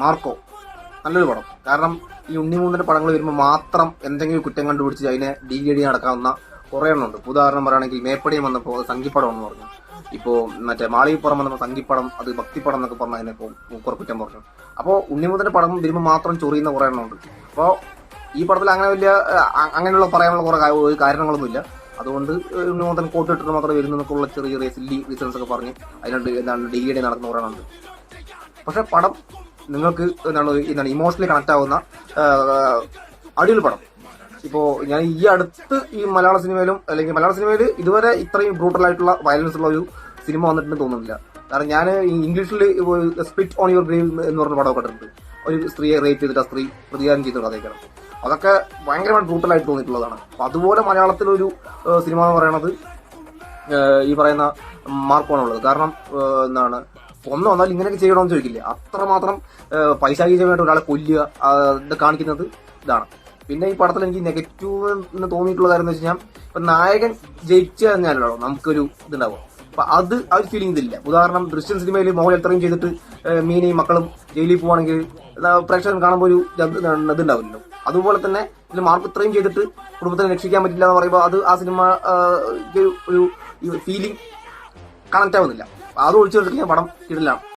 Marco നല്ലൊരു പടം. കാരണം ഈ ഉണ്ണിമൂന്നന്റെ പടങ്ങൾ വരുമ്പോൾ മാത്രം എന്തെങ്കിലും കുറ്റം കണ്ടുപിടിച്ച് അതിനെ ഡീഗ്രേഡ് നടക്കാവുന്ന കുറെ എണ്ണം ഉണ്ട്. ഉദാഹരണം പറയുകയാണെങ്കിൽ മേപ്പടിയും വന്നപ്പോൾ അത് സംഘിപ്പടം എന്ന് പറഞ്ഞു. ഇപ്പോ മറ്റേ മാളികപ്പുറം വന്നപ്പോൾ സംഘിപ്പടം അത് ഭക്തിപ്പടം എന്നൊക്കെ പറഞ്ഞ അതിനെ കുറെ കുറ്റം പറഞ്ഞു. അപ്പോൾ ഉണ്ണിമൂന്നന്റെ പടം വരുമ്പോൾ മാത്രം ചൊറിയുന്ന കുറെ എണ്ണം ഉണ്ട്. അപ്പോൾ ഈ പടത്തിൽ അങ്ങനെ വലിയ അങ്ങനെയുള്ള പറയാനുള്ള കുറെ കാരണങ്ങളൊന്നുമില്ല. അതുകൊണ്ട് ഉണ്ണിമൂന്നൻ കോട്ട് ഇട്ടിട്ട് മാത്രം വരുന്നതൊക്കെയുള്ള ചെറിയ ചെറിയ സില്ലി റീസൺസ് ഒക്കെ പറഞ്ഞ് അതിനുണ്ട് എന്താണ് ഡീഗ്രേഡ് നടക്കുന്ന കുറെ എണ്ണം ഉണ്ട്. പക്ഷെ പടം നിങ്ങൾക്ക് എന്താണ് ഇമോഷണലി കണക്ട് ആവുന്ന അടിപൊളി പടം. ഇപ്പോ ഞാൻ ഈ അടുത്ത് ഈ മലയാള സിനിമയിലും അല്ലെങ്കിൽ മലയാള സിനിമയിൽ ഇതുവരെ ഇത്രയും ബ്രൂട്ടൽ ആയിട്ടുള്ള വയലൻസ് ഉള്ള ഒരു സിനിമ വന്നിട്ടുണ്ടെന്ന് തോന്നുന്നില്ല. കാരണം ഞാൻ ഇംഗ്ലീഷിൽ സ്പിറ്റ് ഓൺ യുവർ ഗ്രേവ് എന്ന് പറഞ്ഞ പടം കണ്ടിട്ടുണ്ട്. ഒരു സ്ത്രീയെ റേപ്പ് ചെയ്തിട്ട് ആ സ്ത്രീ പ്രതികാരം ചെയ്ത കഥയൊക്കെയാണ്. അതൊക്കെ ഭയങ്കരമായിട്ട് ബ്രൂട്ടലായിട്ട് തോന്നിയിട്ടുള്ളതാണ്. അപ്പൊ അതുപോലെ മലയാളത്തിലൊരു സിനിമ എന്ന് പറയുന്നത് ഈ പറയുന്ന മാർക്കോണുള്ളത്. കാരണം എന്താണ് വന്നാൽ ഇങ്ങനെയൊക്കെ ചെയ്യണമെന്ന് ചോദിക്കില്ല. അത്രമാത്രം പൈശാചികമായിട്ട് ഒരാളെ കൊല്ലുക ഇത് കാണിക്കുന്നത് ഇതാണ്. പിന്നെ ഈ പടത്തിൽ എനിക്ക് നെഗറ്റീവ് എന്ന് തോന്നിയിട്ടുള്ള കാര്യം എന്ന് വെച്ച് കഴിഞ്ഞാൽ ഇപ്പൊ നായകൻ ജയിച്ചു കഴിഞ്ഞാലോ നമുക്കൊരു ഇതുണ്ടാവും. അപ്പൊ അത് ആ ഒരു ഫീലിംഗ് ഇതില്ല. ഉദാഹരണം ദൃശ്യം സിനിമയിൽ മോഹൻ എത്രയും ചെയ്തിട്ട് മീനയും മക്കളും ജയിലിൽ പോവാണെങ്കിൽ പ്രേക്ഷകൻ കാണുമ്പോൾ ഒരു ഇതുണ്ടാവില്ലല്ലോ. അതുപോലെ തന്നെ ഇതിൽ മാർക്ക് ഇത്രയും ചെയ്തിട്ട് കുടുംബത്തിനെ രക്ഷിക്കാൻ പറ്റില്ല എന്ന് പറയുമ്പോൾ അത് ആ സിനിമ ഒരു ഫീലിംഗ് കണക്ട് ആവുന്നില്ല. അത് ഒഴിച്ചു കൊടുത്തിട്ട് ഞാൻ പടം ഇടില്ല.